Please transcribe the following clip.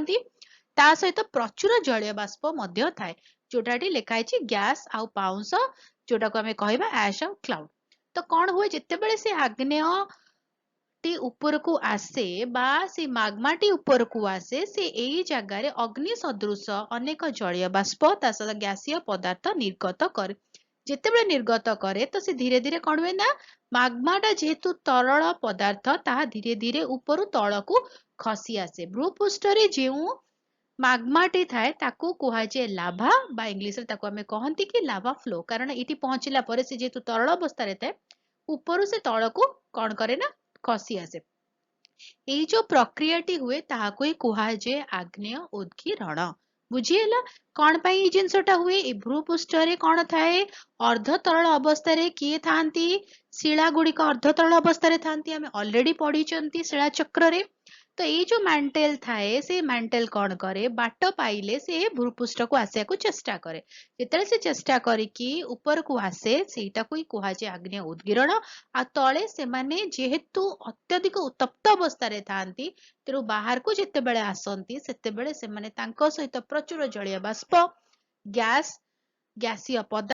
ता सहित प्रचुर जलीय बाष्प मध्य थाए जोटाटी लिखा है गैस आउ पाउंस जोटा को आम कह ऐश आ क्लाउड। तो कौन हुए जितेबले से आग्नेय टी उपरकू आसे बा से माग्माटी उपरकू आसे से एई जगार अग्नि सदृश अनेक जलीय बाष्प ता सहित गैसीय पदार्थ निर्गत करे। जितेबले निर्गत करे तो से धीरे धीरे कौन हुए ना माग्माटा जेहेतु तरल पदार्थ ताहा धीरे धीरे उपरु तलकू खसी आसे। भूपृष्ठरे जेउ माग्माटी थाए ताकू कुहाजे लाभा बा इंग्लिश रे ताकू आमे कहंती कि लाभा फ्लो कारण इटी पहुंचला परे से जेहेतु तरल अवस्था रे थाए उपरु से तलकू कौन करे ना खसी आसे। एई जो प्रक्रियाटी हुए ताहाको ही कुहाजे आग्नेय उद्गीरण। बुझीला कौन पाई ई जिनसटा हुए ए भूपृष्ठरे कौन थाए अर्ध तरल अवस्था रे किए थांती शिला गुड़िक अर्ध तरल अवस्था रे थांती आमे ऑलरेडी पढ़िचंती शिला चक्र रे। तो ये जो मैंटेल थाए से मैंटेल कौन करे बाट पाइले से भूपृष्ठ को आसिया को चेष्टा करे जिते से चेष्टा करिकी ऊपर को आसे सेटा को ही कुहाजे आग्नेय उद्गीरण आ तले से माने जेहेतु अत्यधिक उत्तप्त अवस्था रे थांती तेणु बाहर को जिते बेले आसंती सेते बेले से माने तांको सहित प्रचुर जलीय बाष्प गैस गैसीय पदार्थ